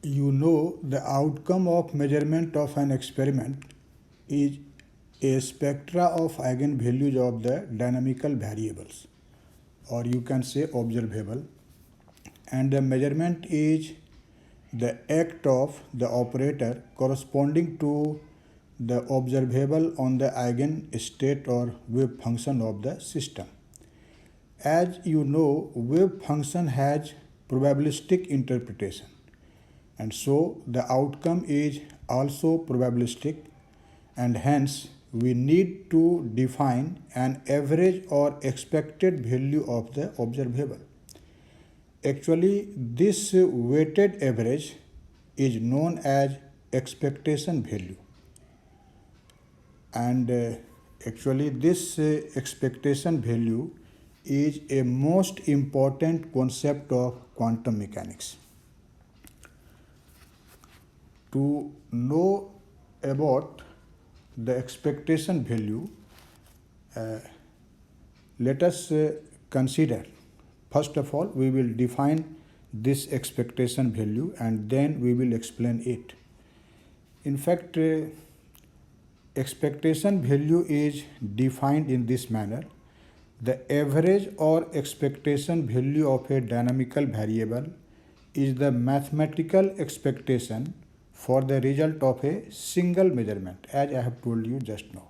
You know, the outcome of measurement of an experiment is a spectra of eigenvalues of the dynamical variables, or you can say observable, and the measurement is the act of the operator corresponding to the observable on the eigenstate or wave function of the system. As you know, wave function has probabilistic interpretation, and so the outcome is also probabilistic, and hence we need to define an average or expected value of the observable. Actually, this weighted average is known as expectation value, and actually this expectation value is a most important concept of quantum mechanics. To know about the expectation value, let us consider, first of all, we will define this expectation value and then we will explain it. In fact, expectation value is defined in this manner: the average or expectation value of a dynamical variable is the mathematical expectation for the result of a single measurement, as I have told you just now.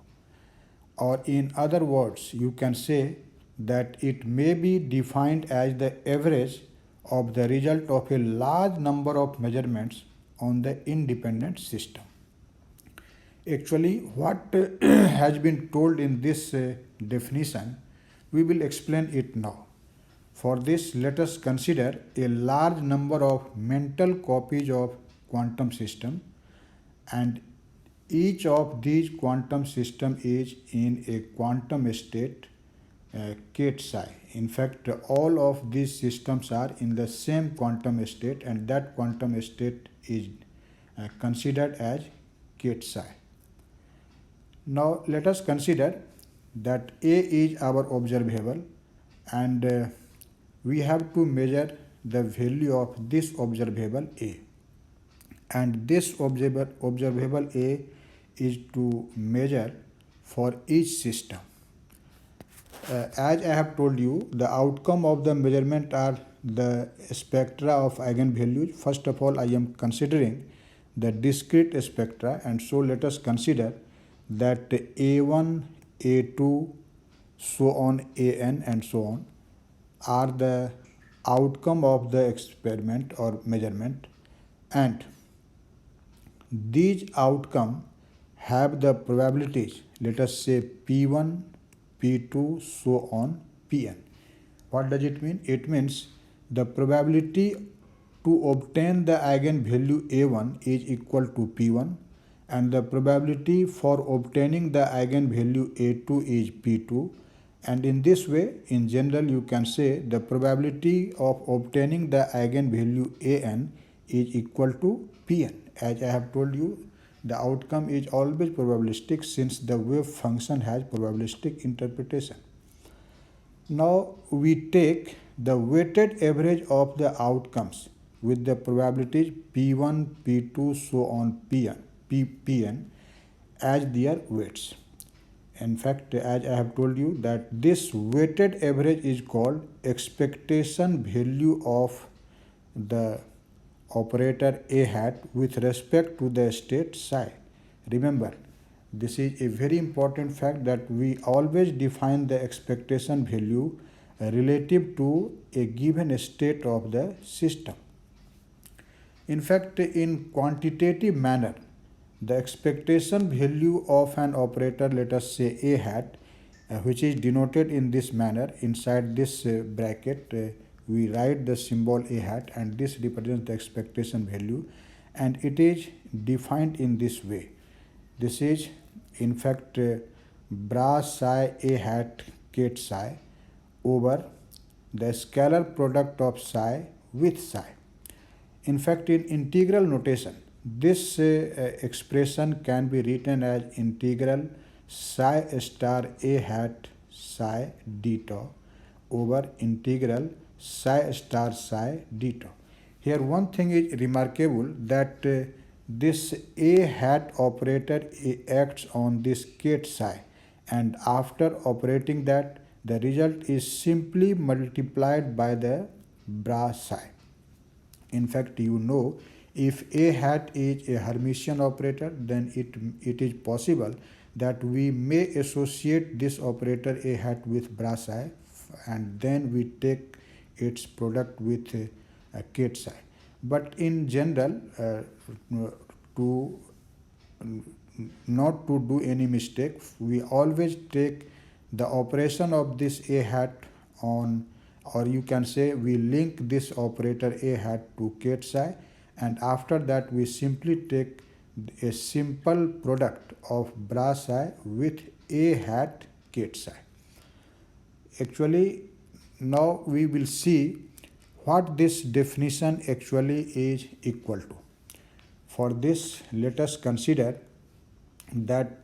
Or in other words, you can say that it may be defined as the average of the result of a large number of measurements on the independent system. Actually, what has been told in this definition, we will explain it now. For this, let us consider a large number of mental copies of quantum system, and each of these quantum system is in a quantum state Kate psi. In fact, all of these systems are in the same quantum state, and that quantum state is considered as Kate psi. Now let us consider that A is our observable, and we have to measure the value of this observable A, and this observable A is to measure for each system. As I have told you, the outcome of the measurement are the spectra of eigenvalues. First of all, I am considering the discrete spectra, and so let us consider that A1, A2, so on, AN and so on are the outcome of the experiment or measurement, and these outcome have the probabilities, let us say P1, P2, so on, Pn. What does it mean? It means the probability to obtain the eigenvalue A1 is equal to P1, and the probability for obtaining the eigenvalue A2 is P2, and in this way, in general, you can say the probability of obtaining the eigenvalue An is equal to Pn. As I have told you, the outcome is always probabilistic since the wave function has probabilistic interpretation. Now we take the weighted average of the outcomes with the probabilities P1, P2, so on, Pn as their weights. In fact, as I have told you, that this weighted average is called expectation value of the operator A hat with respect to the state psi. Remember, this is a very important fact that we always define the expectation value relative to a given state of the system. In fact, in quantitative manner, the expectation value of an operator, let us say A hat, which is denoted in this manner, inside this bracket, we write the symbol A hat, and this represents the expectation value, and it is defined in this way. This is in fact bra psi A hat Kate psi over the scalar product of psi with psi. In fact, in integral notation, this expression can be written as integral psi star A hat psi d tau over integral psi star psi d tau. Here one thing is remarkable, that this A hat operator acts on this ket psi, and after operating that, the result is simply multiplied by the bra psi. In fact, if A hat is a Hermitian operator, then it is possible that we may associate this operator A hat with bra psi, and then we take its product with ket psi. But in general, to not to do any mistake, we always take the operation of this A hat on, or you can say we link this operator A hat to ket psi, and after that we simply take a simple product of bra psi with A hat ket psi. Actually, now we will see what this definition actually is equal to. For this, let us consider that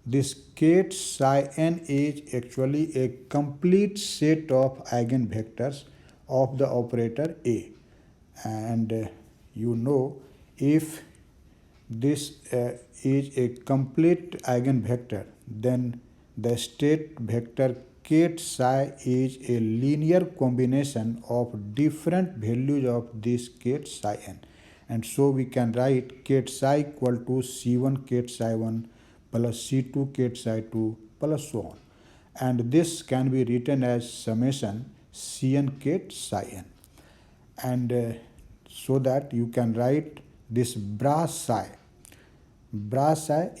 this ket psi n is actually a complete set of eigenvectors of the operator A. And if this is a complete eigenvector, then the state vector ket psi is a linear combination of different values of this ket psi n. And so we can write ket psi equal to C1 ket psi 1 plus C2 ket psi 2 plus so on. And this can be written as summation Cn ket psi n. And so that you can write this bra psi. Bra psi,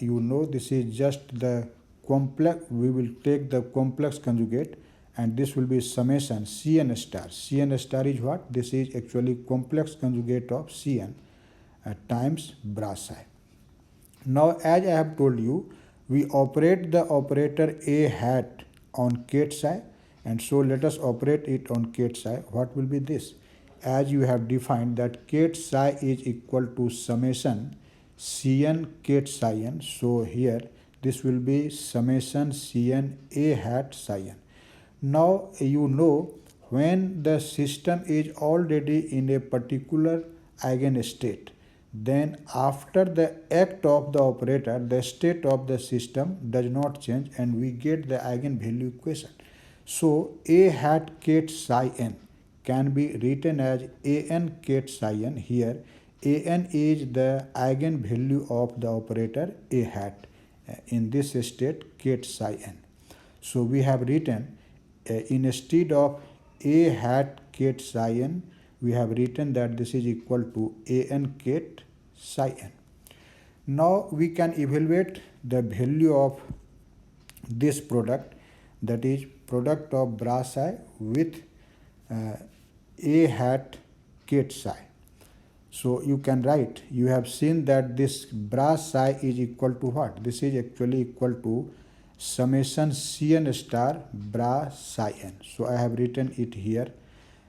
this is just the complex, we will take the complex conjugate, and this will be summation Cn star. Cn star is what? This is actually complex conjugate of Cn times bra psi. Now, as I have told you, we operate the operator A hat on ket psi, and so let us operate it on ket psi. What will be this? As you have defined that ket psi is equal to summation Cn ket psi n, so here this will be summation Cn A hat psi n. Now when the system is already in a particular eigenstate, then after the act of the operator, the state of the system does not change and we get the eigenvalue equation. So A hat ket psi n can be written as An ket psi n. Here An is the eigenvalue of the operator A hat in this state ket psi n. So we have written instead of A hat ket psi n, we have written that this is equal to An ket psi n. Now we can evaluate the value of this product, that is product of bra psi with A hat ket psi. So you can write, you have seen that this bra psi is equal to what? This is actually equal to summation Cn star bra psi n. So I have written it here.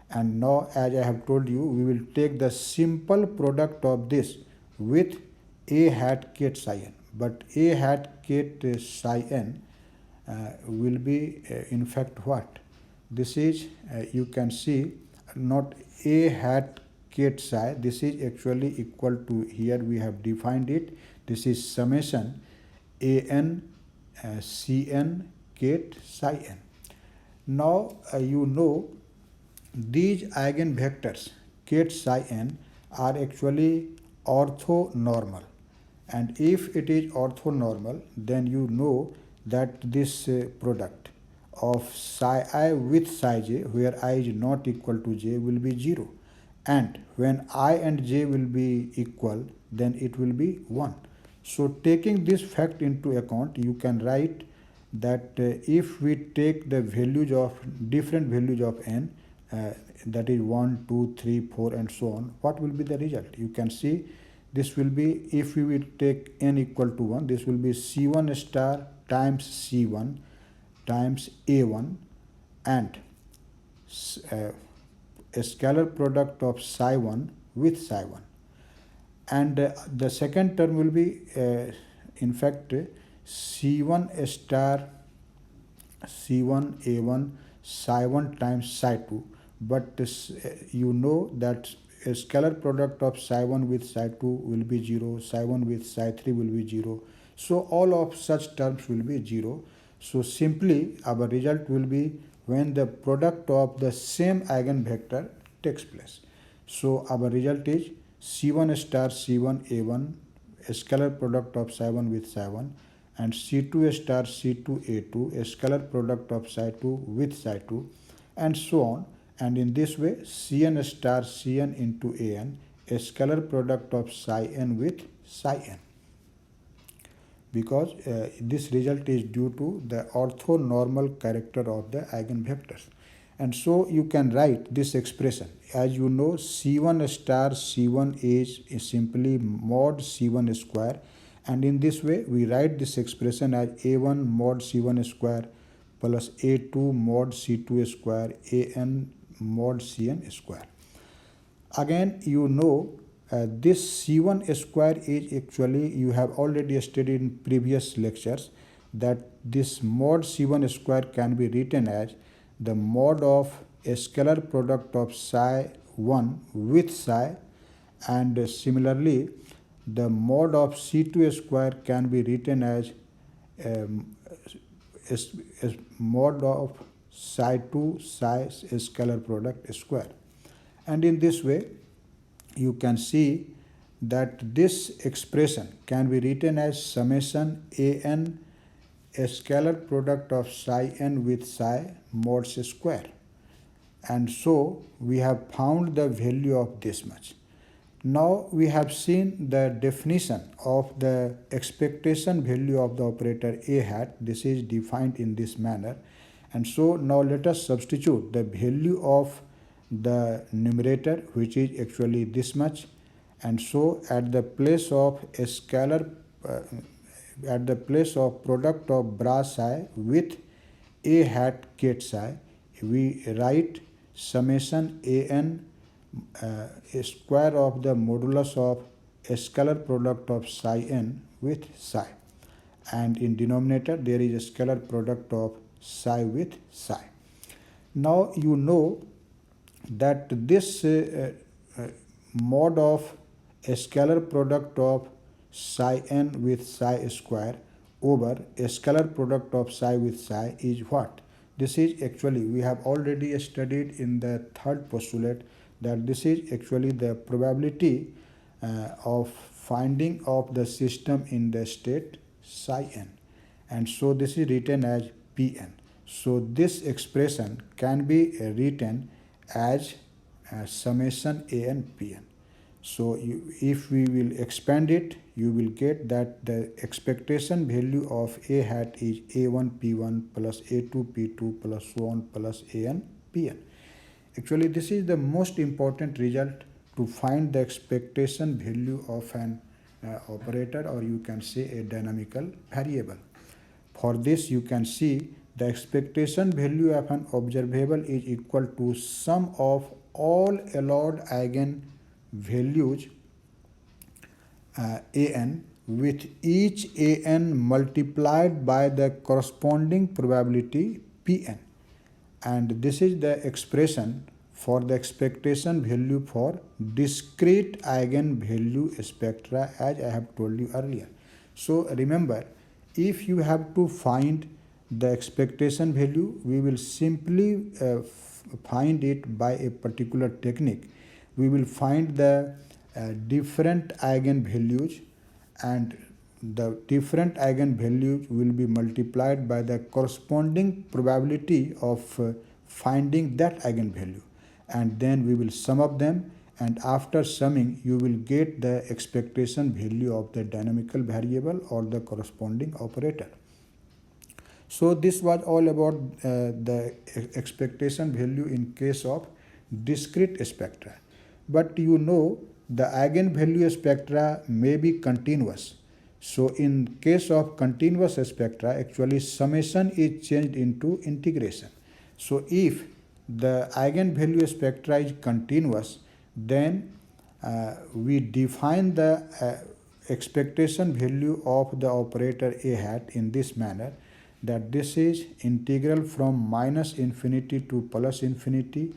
And now, as I have told you, we will take the simple product of this with A hat ket psi n. But A hat ket psi n will be in fact what? This is, you can see, not A hat ket psi, this is actually equal to, here we have defined it, this is summation An Cn ket psi n. Now these eigenvectors ket psi n are actually orthonormal, and if it is orthonormal, then that this product of psi I with psi j, where I is not equal to j, will be 0, and when I and j will be equal, then it will be 1. So taking this fact into account, you can write that if we take the values of different values of n, that is 1, 2, 3, 4 and so on, what will be the result? You can see this will be, if we will take n equal to 1, this will be C1 star times C1 times A1 and a scalar product of psi 1 with psi 1. And the second term will be in fact C1 star C1 A1 psi 1 times psi 2. But that a scalar product of psi 1 with psi 2 will be 0, psi 1 with psi 3 will be 0. So all of such terms will be 0. So simply our result will be when the product of the same eigenvector takes place. So our result is C1 star C1 A1, a scalar product of psi 1 with psi 1, and C2 star C2 A2, a scalar product of psi 2 with psi 2, and so on. And in this way, Cn star Cn into An, a scalar product of psi n with psi n, because this result is due to the orthonormal character of the eigenvectors. And so you can write this expression. As you know, C1 star C1 is simply mod C1 square, and in this way we write this expression as A1 mod C1 square plus A2 mod C2 square An mod Cn square. Again, you know this C1 square is actually, you have already studied in previous lectures, that this mod C1 square can be written as the mod of a scalar product of psi 1 with psi, and similarly the mod of C2 square can be written as mod of psi 2 psi scalar product square. And in this way you can see that this expression can be written as summation An, a scalar product of psi n with psi mods square. And so we have found the value of this much. Now we have seen the definition of the expectation value of the operator A hat. This is defined in this manner. And so now let us substitute the value of the numerator, which is actually this much. And so at the place of a scalar, at the place of product of bra psi with A hat ket psi, we write summation An square of the modulus of a scalar product of psi n with psi, and in denominator there is a scalar product of psi with psi. Now you know that this mod of a scalar product of psi n with psi square over a scalar product of psi with psi is what? This is actually, we have already studied in the third postulate, that this is actually the probability of finding of the system in the state psi n. And so this is written as Pn. So this expression can be written as summation An Pn. So if we will expand it, you will get that the expectation value of A hat is A1 P1 plus A2 P2 plus so on plus An Pn. Actually, this is the most important result to find the expectation value of an operator, or you can say a dynamical variable. For this you can see the expectation value of an observable is equal to sum of all allowed eigen values An with each An multiplied by the corresponding probability Pn. And this is the expression for the expectation value for discrete eigenvalue spectra, as I have told you earlier. So remember, if you have to find the expectation value, we will simply find it by a particular technique. We will find the different eigenvalues, and the different eigenvalues will be multiplied by the corresponding probability of finding that eigenvalue, and then we will sum up them, and after summing you will get the expectation value of the dynamical variable or the corresponding operator. So this was all about the expectation value in case of discrete spectra. But you know the eigenvalue spectra may be continuous. So in case of continuous spectra, actually summation is changed into integration. So if the eigenvalue spectra is continuous, then we define the expectation value of the operator A hat in this manner, that this is integral from minus infinity to plus infinity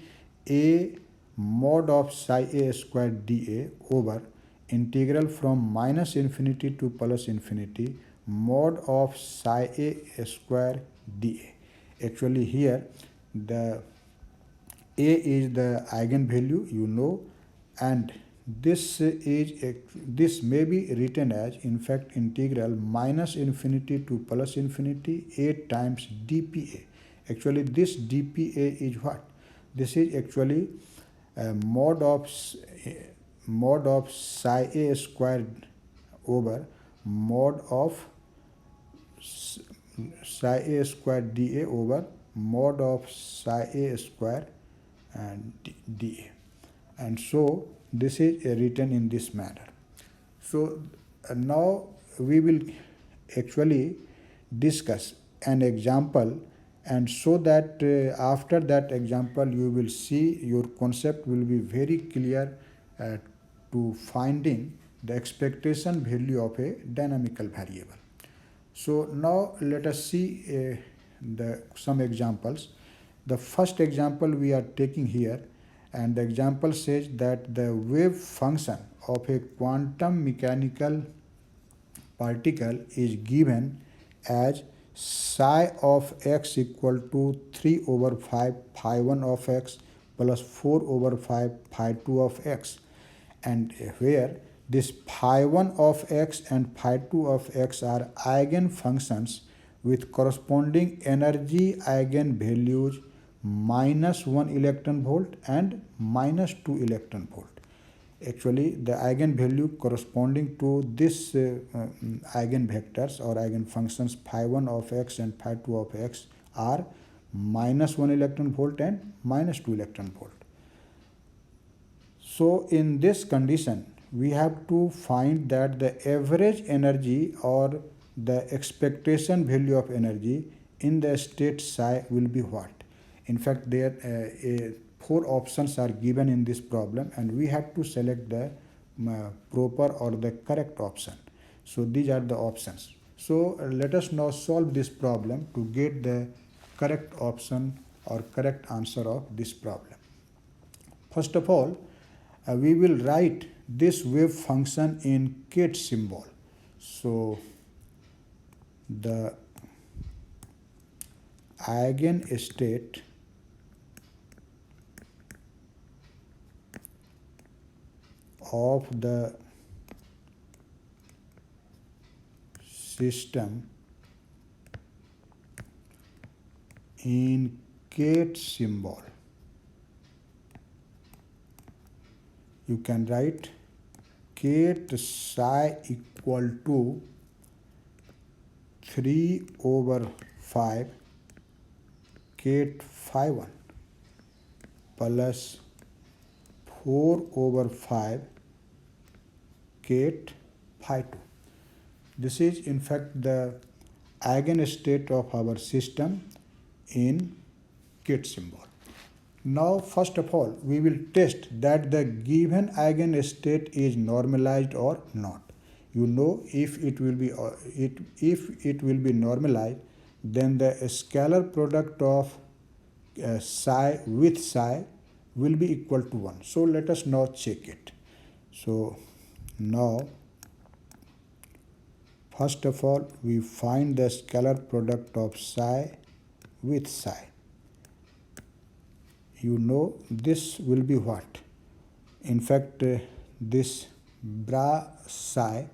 A mod of psi a square dA over integral from minus infinity to plus infinity mod of psi a square dA. Actually here the a is the eigenvalue, you know, and this may be written as, in fact, integral minus infinity to plus infinity a times dpa. Actually this dpa is what? This is actually mod of psi a squared over mod of psi a square dA over mod of psi a square and dA. And so this is written in this manner. So now we will actually discuss an example, and so that after that example you will see your concept will be very clear to finding the expectation value of a dynamical variable. So now let us see some examples. The first example we are taking here, and the example says that the wave function of a quantum mechanical particle is given as psi of x equal to 3 over 5 phi 1 of x plus 4 over 5 phi 2 of x, and where this phi 1 of x and phi 2 of x are eigenfunctions with corresponding energy eigenvalues minus 1 electron volt and minus 2 electron volt. Actually the eigenvalue corresponding to this eigenvectors or eigenfunctions phi 1 of x and phi 2 of x are minus 1 electron volt and minus 2 electron volt. So in this condition we have to find that the average energy or the expectation value of energy in the state psi will be what? In fact there 4 options are given in this problem, and we have to select the proper or the correct option. So these are the options. So let us now solve this problem to get the correct option or correct answer of this problem. First of all, we will write this wave function in kth symbol. So the eigenstate of the system in kth symbol, you can write kth psi equal to 3 over 5 kth phi 1 plus 4 over 5 kth phi 2. This is in fact the eigenstate of our system in kth symbol. Now first of all we will test that the given eigenstate is normalized or not. You know, if it will be normalized, then the scalar product of psi with psi will be equal to 1. So let us now check it. So now first of all we find the scalar product of psi with psi. You know this will be what? In fact this bra psi,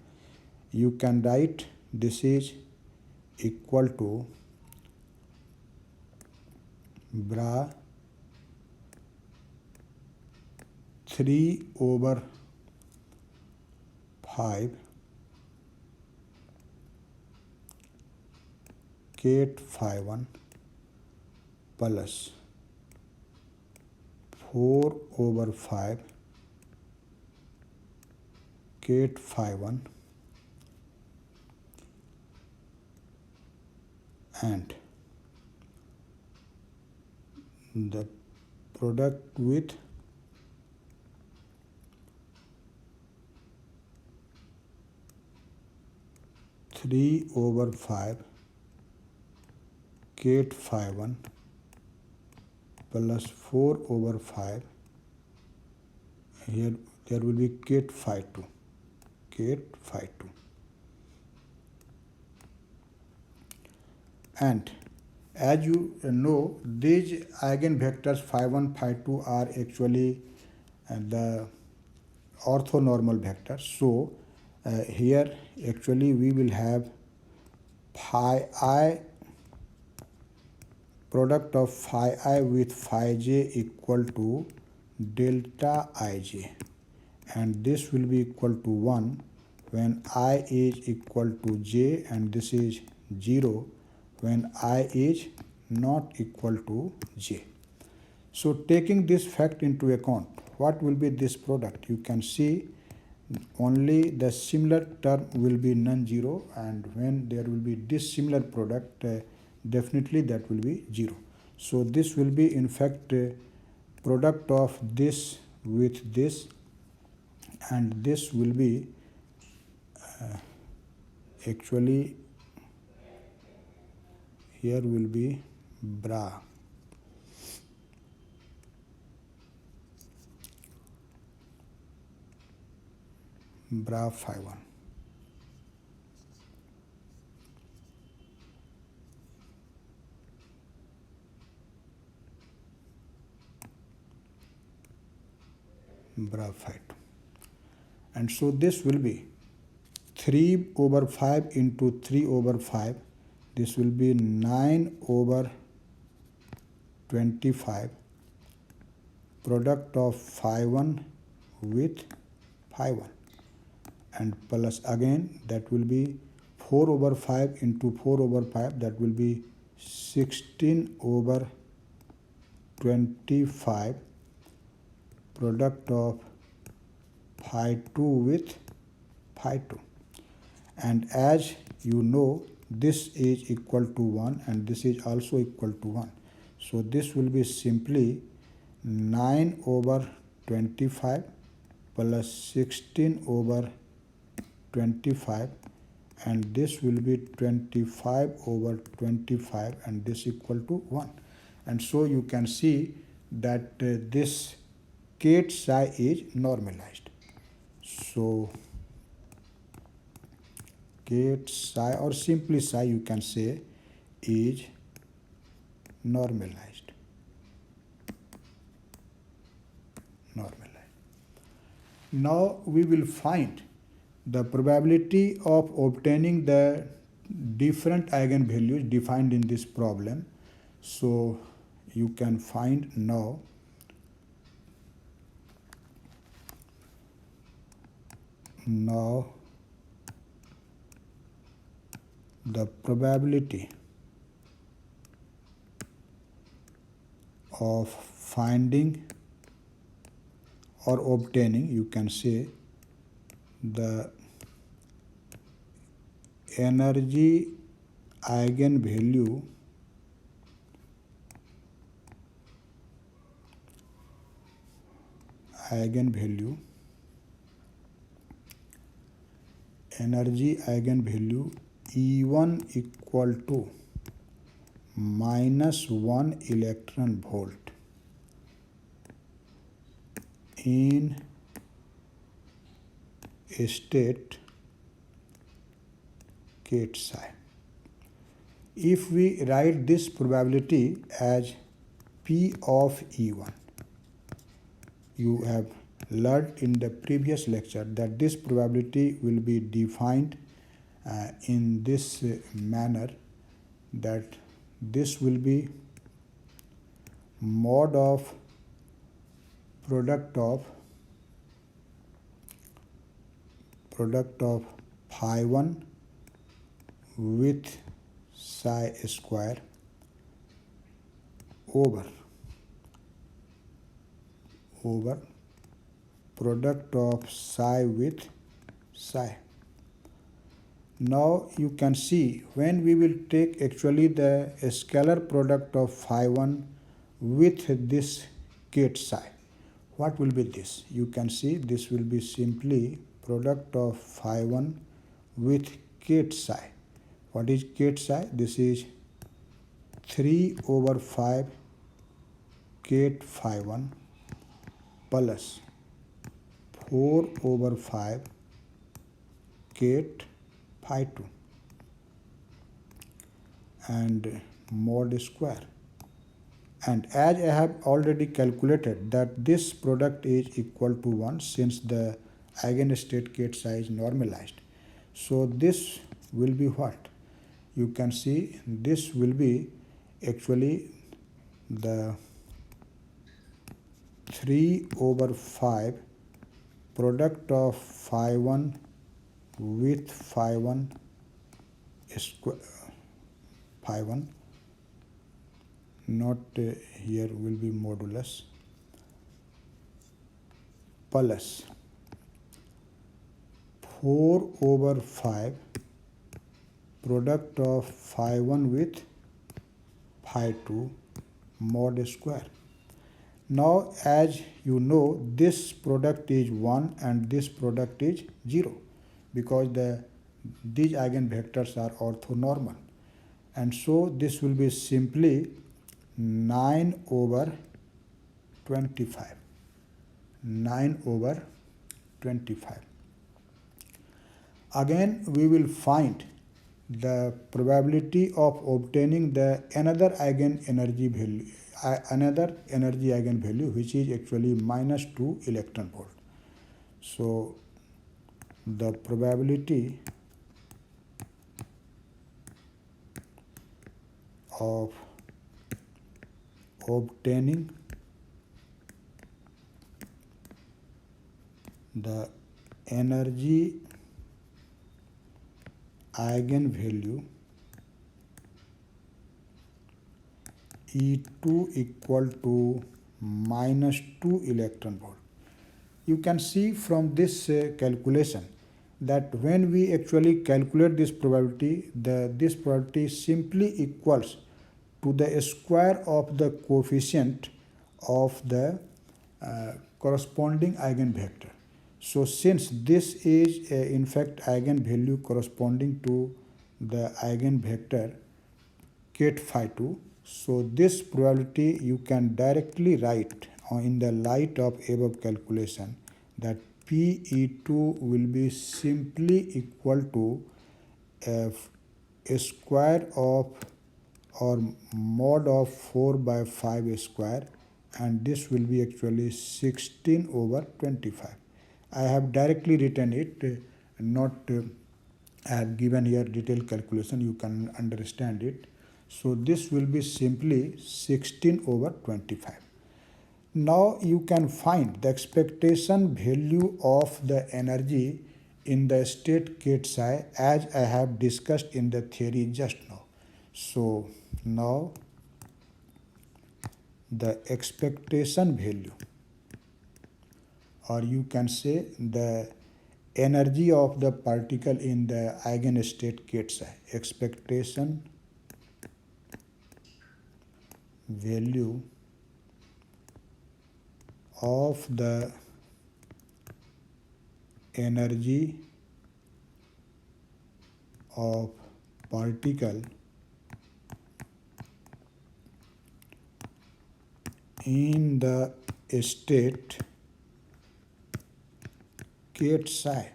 you can write this is equal to bra 3 over 5 kth phi 1 plus 4 over 5 kth phi 1 and the product with 3 over 5 kth phi 1 plus 4 over 5 here there will be ket phi 2, ket phi 2. And as you know, these eigenvectors phi 1, phi 2 are actually the orthonormal vectors. So here actually we will have phi I, product of phi I with phi j equal to delta ij, and this will be equal to 1 when I is equal to j, and this is 0 when I is not equal to j. So taking this fact into account, what will be this product? You can see only the similar term will be non-zero, and when there will be dissimilar product, definitely that will be 0. So this will be in fact product of this with this, and this will be actually here will be bra. Bra phi 1. Bra phi 2. And so this will be 3 over 5 into 3 over 5. This will be 9 over 25, product of phi 1 with phi 1, and plus again that will be 4 over 5 into 4 over 5, that will be 16 over 25, product of phi 2 with phi 2. And as you know, this is equal to 1 and this is also equal to 1. So this will be simply 9 over 25 plus 16 over 25, and this will be 25 over 25, and this equal to 1. And so you can see that this ket psi is normalized. So ket psi, or simply psi you can say, is normalized. Now we will find the probability of obtaining the different eigenvalues defined in this problem. So you can find now the probability of finding or obtaining, you can say, the energy eigenvalue energy eigenvalue E1 equal to minus 1 electron volt in state ket psi. If we write this probability as P of E1, you have learned in the previous lecture that this probability will be defined in this manner, that this will be mod of product of phi 1 with psi square over product of psi with psi. Now you can see when we will take actually the scalar product of phi 1 with this ket psi, what will be this? You can see this will be simply product of phi 1 with ket psi. What is ket psi? This is 3 over 5 ket phi 1 plus 4 over 5 ket phi 2 and mod square. And as I have already calculated that this product is equal to 1 since the eigenstate ket psi is normalized. So this will be what? You can see this will be actually the 3 over 5 product of phi 1 with phi 1 square, phi 1 not here will be modulus plus 4 over 5 product of phi 1 with phi 2 mod square. Now as you know, this product is 1 and this product is 0 because these eigenvectors are orthonormal, and so this will be simply 9 over 25. 9 over 25. Again we will find the probability of obtaining the another eigenenergy value, another energy eigenvalue, which is actually minus 2 electron volt. So the probability of obtaining the energy eigenvalue E2 equal to minus 2 electron volt. You can see from this calculation that when we actually calculate this probability, this probability simply equals to the square of the coefficient of the corresponding eigenvector. So since this is in fact eigenvalue corresponding to the eigenvector ket phi 2, so this probability you can directly write in the light of above calculation that PE2 will be simply equal to a square of or mod of 4 by 5 square, and this will be actually 16 over 25. I have directly written it, not I have given here detailed calculation, you can understand it. So this will be simply 16 over 25. Now you can find the expectation value of the energy in the state ket psi as I have discussed in the theory just now. So now the expectation value, or you can say the energy of the particle in the eigenstate ket psi, expectation value of the energy of particle in the state ket psi.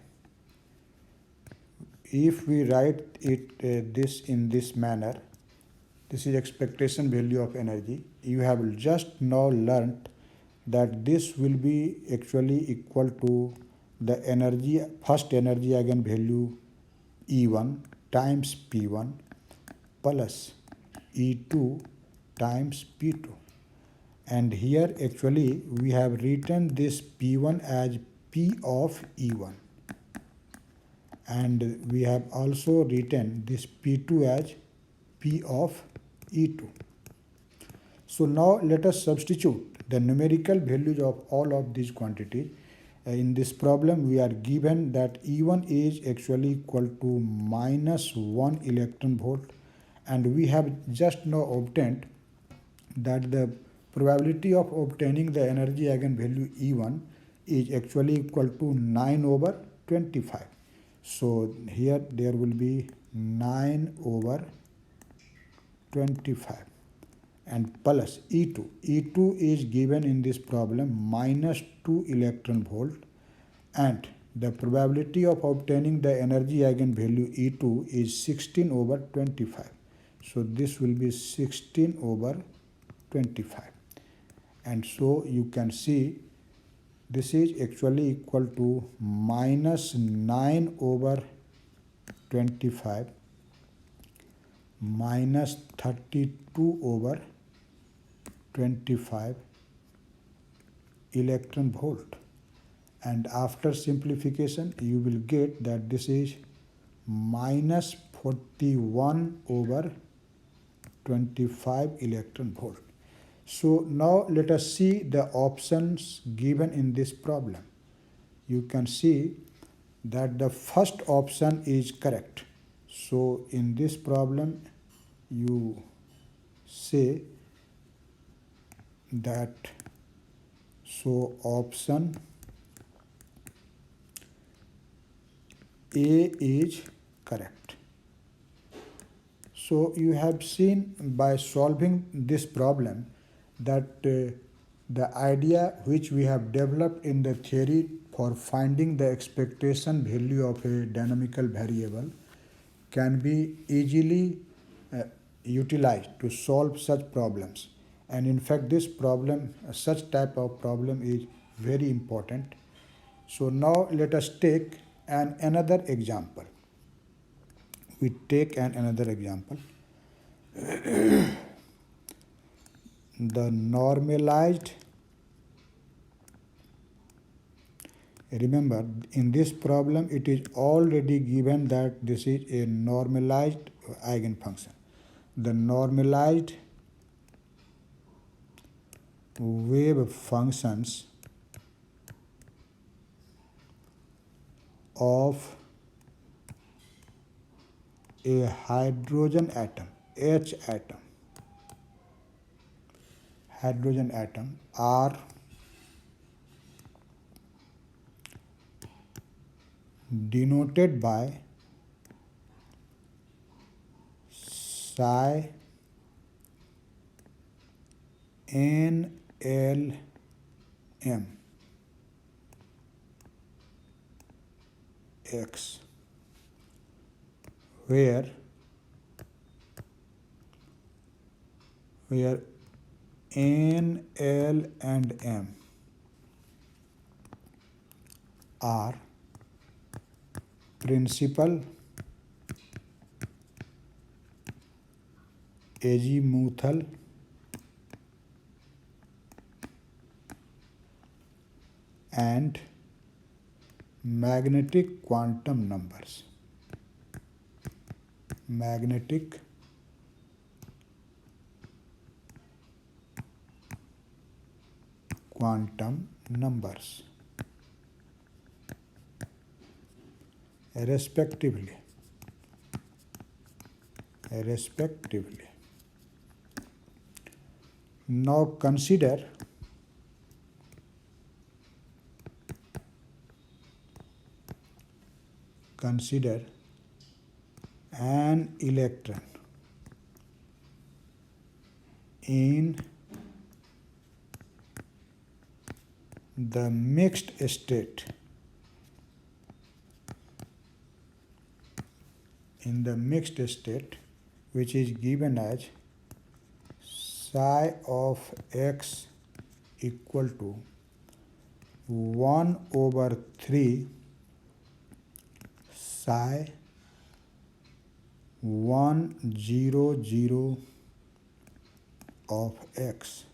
If we write it this in this manner, this is expectation value of energy. You have just now learnt that this will be actually equal to the energy, first energy eigenvalue E1 times P1 plus E2 times P2. And here actually we have written this P1 as P of E1, and we have also written this P2 as P of E2. So now let us substitute the numerical values of all of these quantities. In this problem we are given that E1 is actually equal to minus 1 electron volt, and we have just now obtained that the probability of obtaining the energy eigenvalue E1 is actually equal to 9 over 25. So here there will be 9 over 25 and plus E2. E2 is given in this problem minus 2 electron volt, and the probability of obtaining the energy eigenvalue E2 is 16 over 25. So this will be 16 over 25. And so you can see this is actually equal to minus 9 over 25 minus 32 over 25 electron volt. And after simplification you will get that this is minus 41 over 25 electron volt. So now let us see the options given in this problem. You can see that the first option is correct. So in this problem you say that so option A is correct. So you have seen by solving this problem that the idea which we have developed in the theory for finding the expectation value of a dynamical variable can be easily utilized to solve such problems. And in fact this problem, such type of problem is very important. So now let us take another example. We take another example. The normalized, remember in this problem it is already given that this is a normalized eigenfunction. The normalized wave functions of a hydrogen atom, H atom, hydrogen atom are denoted by psi NLM, X, where N, L and M are principal azimuthal and magnetic quantum numbers. Magnetic quantum numbers respectively. Now consider an electron in the mixed state, which is given as psi of x equal to 1 over 3 psi 1 0 0 of x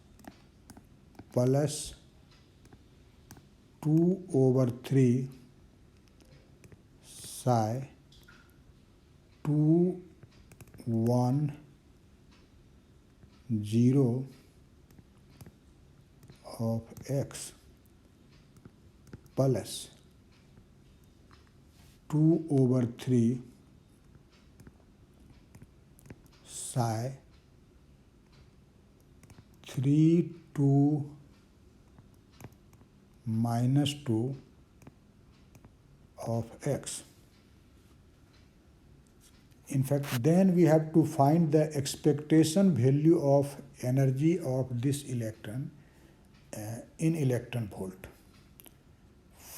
plus 2 over 3 psi 2 1 0 of x plus 2 over 3 psi 3 2 minus 2 of x. In fact, then we have to find the expectation value of energy of this electron in electron volt.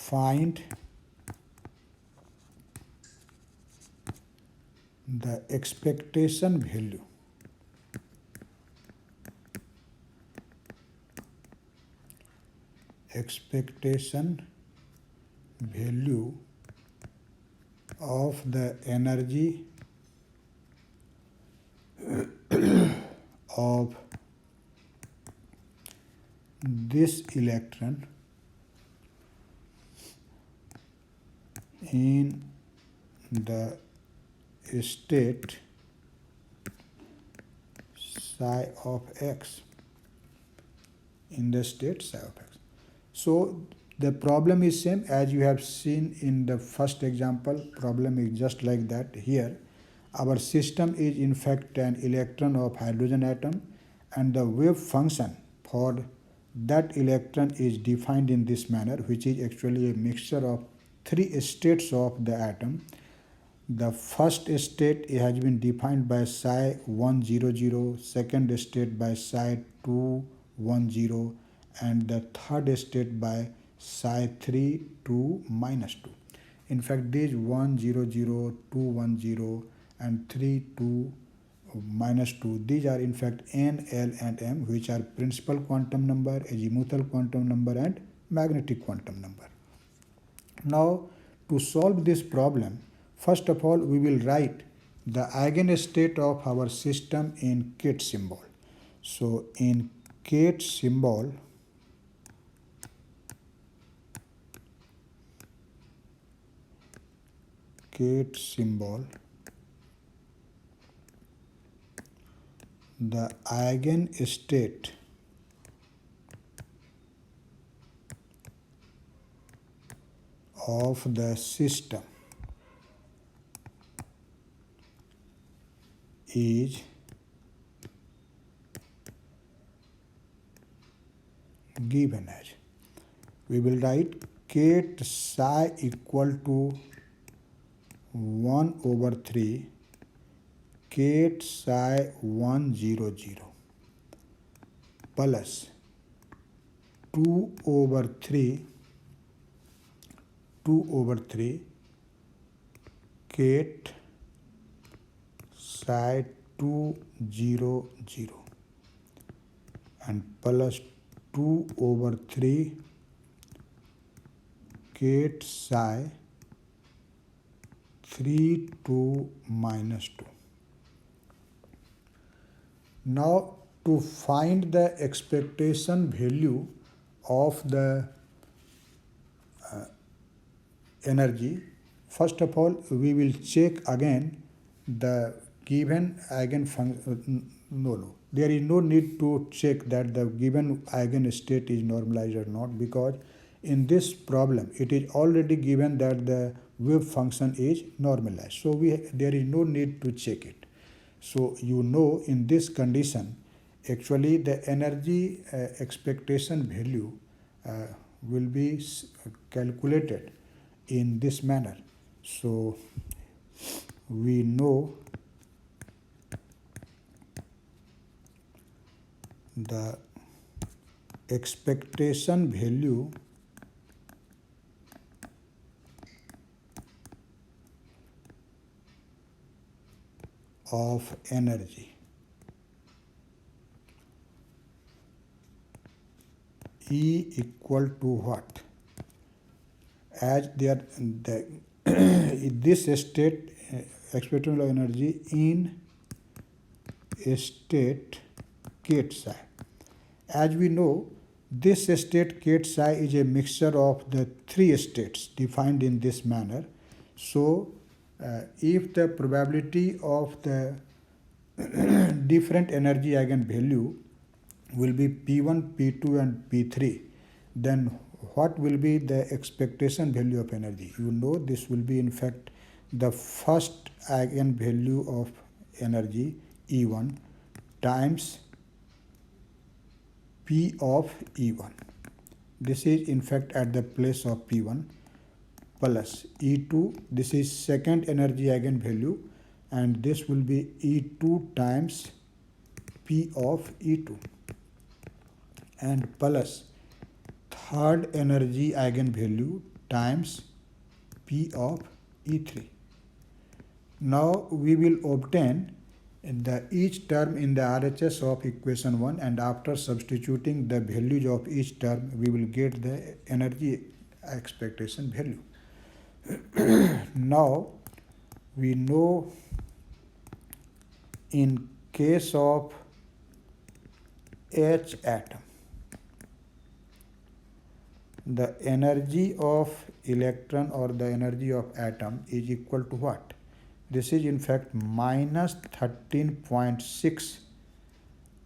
find the expectation value of the energy of this electron in the state psi of x. So the problem is same as you have seen in the first example. Problem is just like that. Here our system is in fact an electron of hydrogen atom, and the wave function for that electron is defined in this manner, which is actually a mixture of three states of the atom. The first state has been defined by psi 100, second state by psi 210, and the third state by psi 3 2 minus 2. In fact, these 100, 210 and 3 2 minus 2, these are in fact N, L and M, which are principal quantum number, azimuthal quantum number and magnetic quantum number. Now, to solve this problem, first of all, we will write the eigenstate of our system in Kate symbol. So, in Kate symbol, the eigenstate of the system is given as, we will write Kate psi equal to 1 over 3 Kate psi 100 plus 2 over 3 Kate psi 200 and plus 2 over 3 Kate psi 3 2 minus 2. Now, to find the expectation value of the energy, first of all, we will check again the given eigenfunction. There is no need to check that the given eigenstate is normalized or not, because in this problem it is already given that the wave function is normalized. So there is no need to check it. So you know, in this condition, actually the energy expectation value will be calculated in this manner. So we know the expectation value of energy E equal to what? As this state expectation of energy in state Kate psi. As we know, this state Kate psi is a mixture of the three states defined in this manner. So, if the probability of the different energy eigenvalue will be P1, P2 and P3, then what will be the expectation value of energy? You know, this will be in fact the first eigenvalue of energy E1 times P of E1. This is in fact at the place of P1 plus E2. This is second energy eigenvalue, and this will be E2 times P of E2, and plus third energy eigenvalue times P of E3. Now we will obtain each term in the RHS of equation 1, and after substituting the values of each term we will get the energy expectation value. Now we know in case of H atom, the energy of electron or the energy of atom is equal to what? This is in fact minus 13.6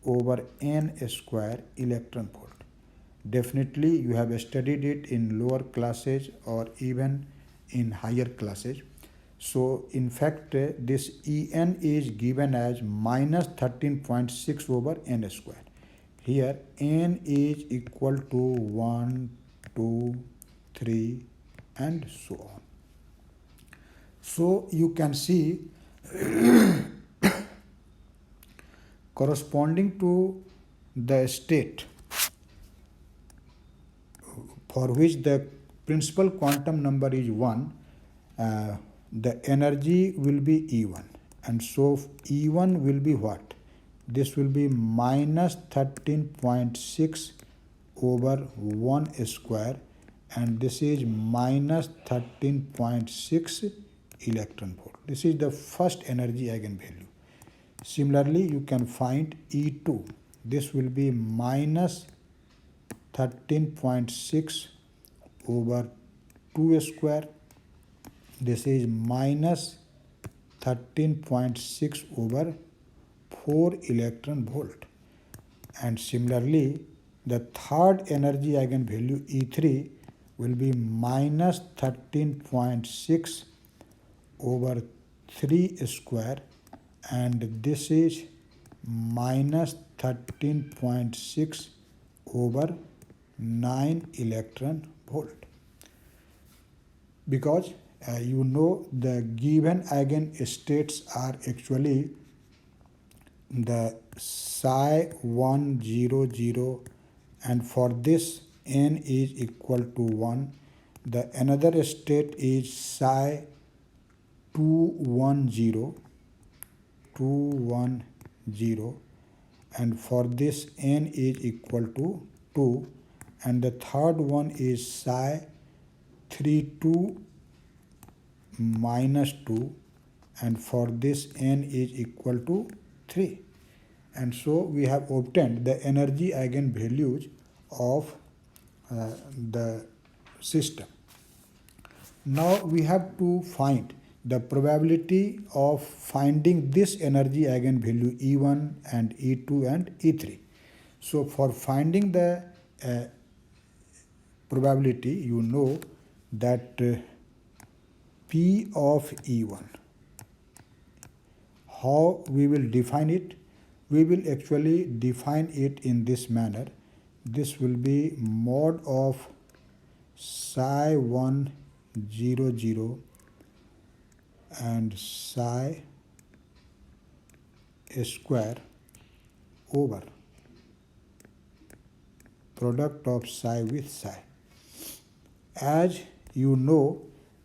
over n square electron volt. Definitely you have studied it in lower classes or even in higher classes. So in fact this En is given as minus 13.6 over n square. Here n is equal to 1, 2, 3 and so on. So you can see corresponding to the state for which the principal quantum number is 1, the energy will be E1, and so E1 will be what? This will be minus 13.6 over 1 square, and this is minus 13.6 electron volt. This is the first energy eigenvalue. Similarly, you can find E2. This will be minus 13.6 over 2 square. This is minus 13.6 over 4 electron volt. And similarly, the third energy eigenvalue E3 will be minus 13.6 over 3 square, and this is minus 13.6 over 9 electron volt. Because you know the given eigenstates are actually the psi 1 0 0, and for this n is equal to 1. The another state is psi 2 1 0, and for this n is equal to 2, and the third one is psi 3 2 minus 2, and for this n is equal to 3. And so we have obtained the energy eigenvalues of the system. Now we have to find the probability of finding this energy eigenvalue E1 and E2 and E3. So for finding the probability, you know that P of E1, how we will define it? We will actually define it in this manner. This will be mod of psi 1 0 0 and psi square over product of psi with psi. As you know,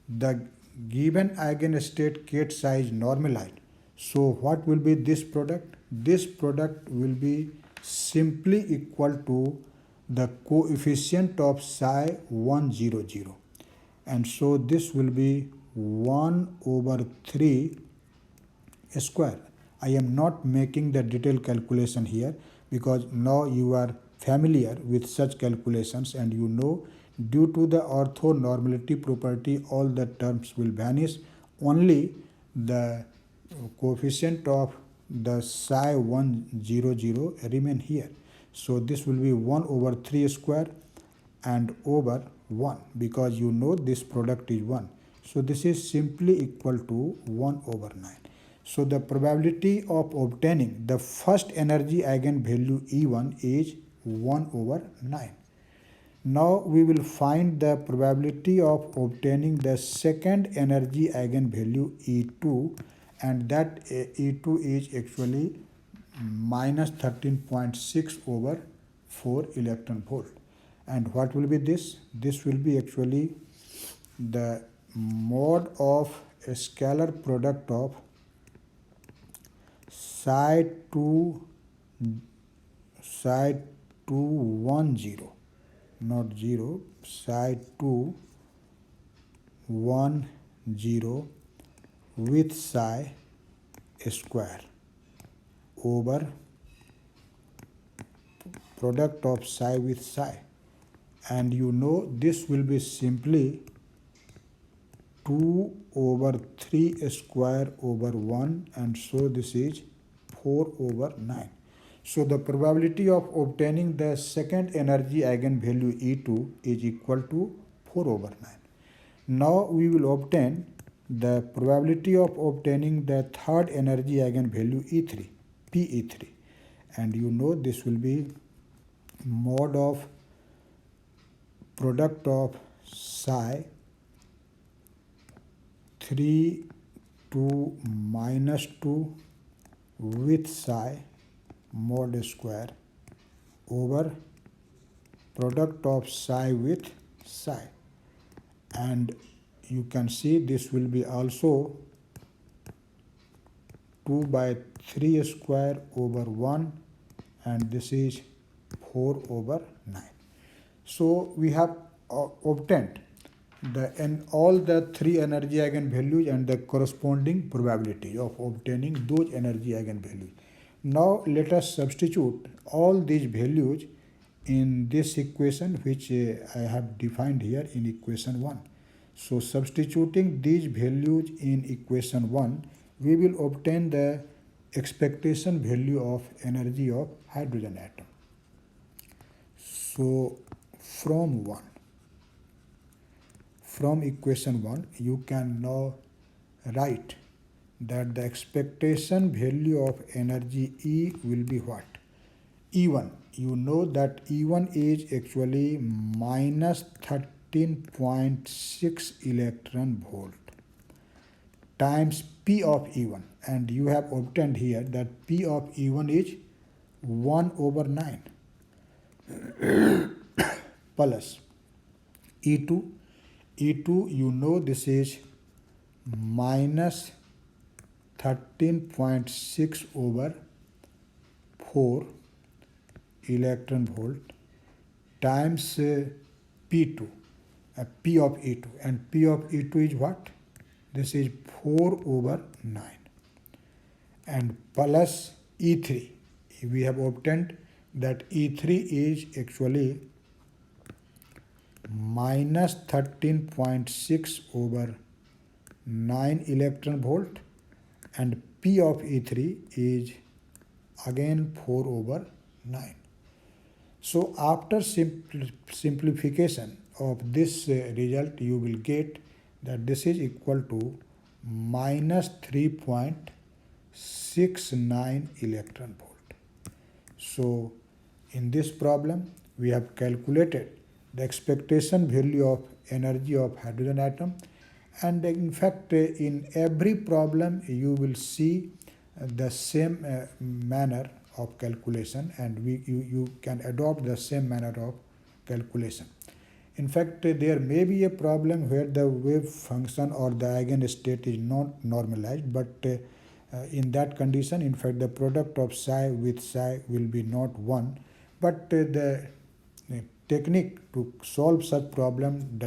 the given eigenstate Ket psi is normalized. So what will be this product? This product will be simply equal to the coefficient of psi 1 0 0, and so this will be 1 over 3 square. I am not making the detailed calculation here because now you are familiar with such calculations, and you know due to the orthonormality property all the terms will vanish. Only the coefficient of the psi 1 0 0 remain here. So this will be 1 over 3 square and over 1, because you know this product is 1. So this is simply equal to 1 over 9. So the probability of obtaining the first energy eigenvalue E1 is 1 over 9. Now we will find the probability of obtaining the second energy eigenvalue E2, and that E2 is actually minus 13.6 over 4 electron volt. And what will be this? This will be actually the mod of a scalar product of psi 2 1 0, not 0, psi 2 1 0 with psi square over product of psi with psi, and you know this will be simply 2 over 3 square over 1, and so this is 4 over 9. So the probability of obtaining the second energy eigenvalue E2 is equal to 4 over 9. Now we will obtain the probability of obtaining the third energy eigenvalue E3, PE3, and you know this will be mod of product of psi 3 to minus 2 with psi mod square over product of psi with psi, and you can see this will be also 2 by 3 square over 1, and this is 4 over 9. So we have obtained all the three energy eigenvalues and the corresponding probability of obtaining those energy eigenvalues. Now let us substitute all these values in this equation which I have defined here in equation 1. So substituting these values in equation 1, we will obtain the expectation value of energy of hydrogen atom. So from equation 1, you can now write that the expectation value of energy E will be what? E1. You know that E1 is actually minus 13.6 electron volt times P of E1, and you have obtained here that P of E1 is 1 over 9 plus E2. E2, you know this is minus 13.6 over 4 electron volt times P2, P of E2, and P of E2 is what? This is 4 over 9, and plus E3. We have obtained that E3 is actually minus 13.6 over 9 electron volt, and P of E3 is again 4 over 9. So after simplification of this result, you will get that this is equal to minus 3.69 electron volt. So in this problem, we have calculated the expectation value of energy of hydrogen atom, and in fact in every problem you will see the same manner of calculation, and you can adopt the same manner of calculation. In fact, there may be a problem where the wave function or the eigenstate is not normalized, but in that condition, in fact, the product of psi with psi will be not 1, but the technique to solve such problem does